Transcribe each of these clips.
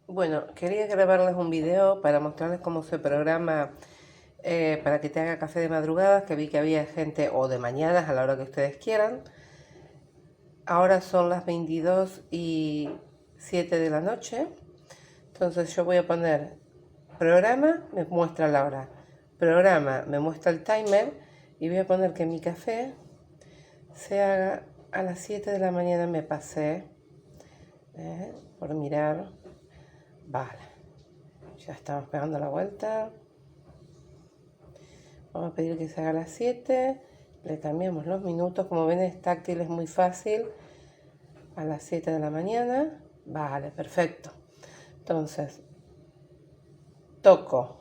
Bueno, quería grabarles un video para mostrarles cómo se programa para que te haga café de madrugadas, que vi que había gente, o de mañanas, a la hora que ustedes quieran. Ahora son las 22:07 de la noche. Entonces yo voy a poner programa, me muestra la hora. Programa, me muestra el timer. Y voy a poner que mi café se haga a las 7 de la mañana. Me pasé por mirar. Vale, ya estamos pegando la vuelta. Vamos a pedir que se haga a las 7. Le cambiamos los minutos. Como ven, es táctil, es muy fácil. A las 7 de la mañana. Vale, perfecto. Entonces, toco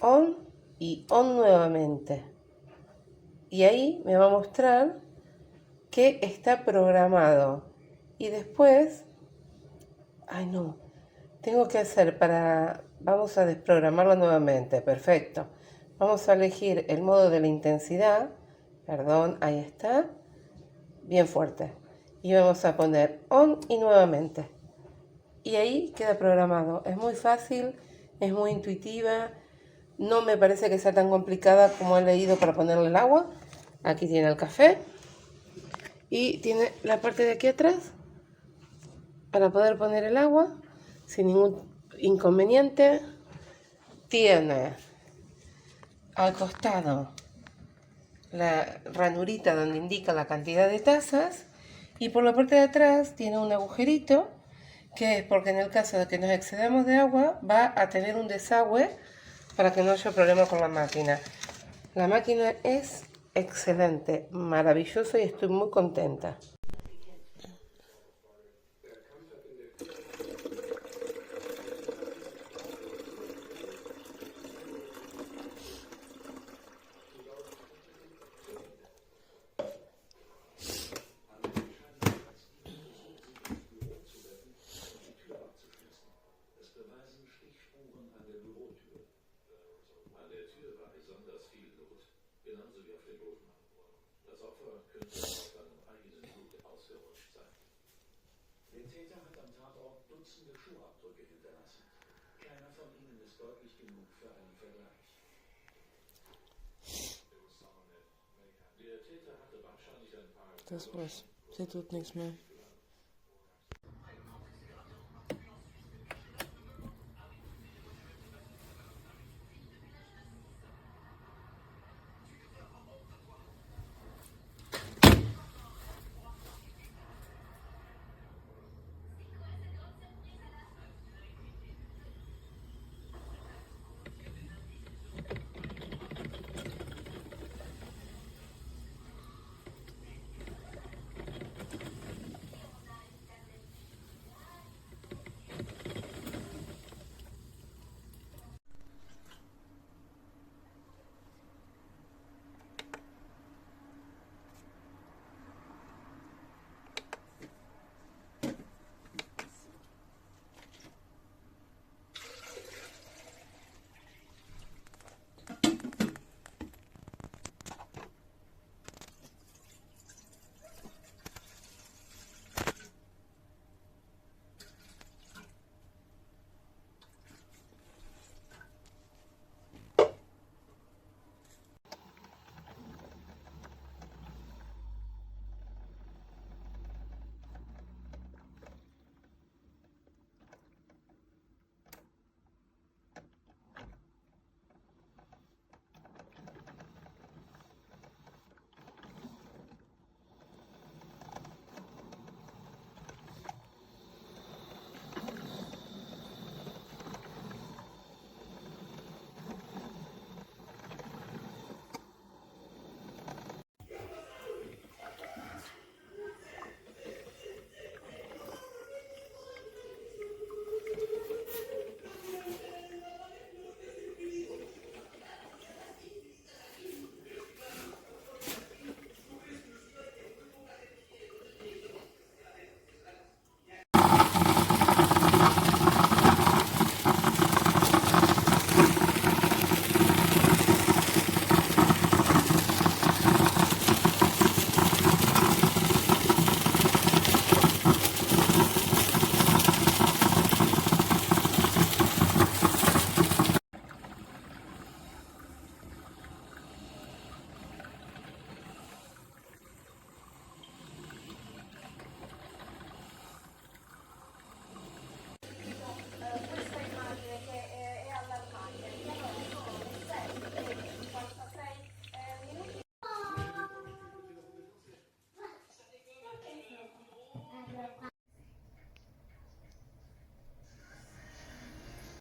on y on nuevamente. Y ahí me va a mostrar que está programado. Y después, ay no, tengo que hacer vamos a desprogramarlo nuevamente. Perfecto. Vamos a elegir el modo de la intensidad. Perdón, ahí está. Bien fuerte. Y vamos a poner on y nuevamente. Y ahí queda programado. Es muy fácil, es muy intuitiva. No me parece que sea tan complicada como he leído para ponerle el agua. Aquí tiene el café. Y tiene la parte de aquí atrás para poder poner el agua sin ningún inconveniente. Tiene al costado la ranurita donde indica la cantidad de tazas. Y por la parte de atrás tiene un agujerito, que es porque en el caso de que nos excedamos de agua va a tener un desagüe para que no haya problema con la máquina. La máquina es excelente, maravillosa y estoy muy contenta. Der Täter hat am Tatort Dutzende Schuhabdrücke hinterlassen. Keiner von ihnen ist deutlich genug für einen Vergleich. Der Täter hatte wahrscheinlich ein paar... Das war's. Sie tut nichts mehr.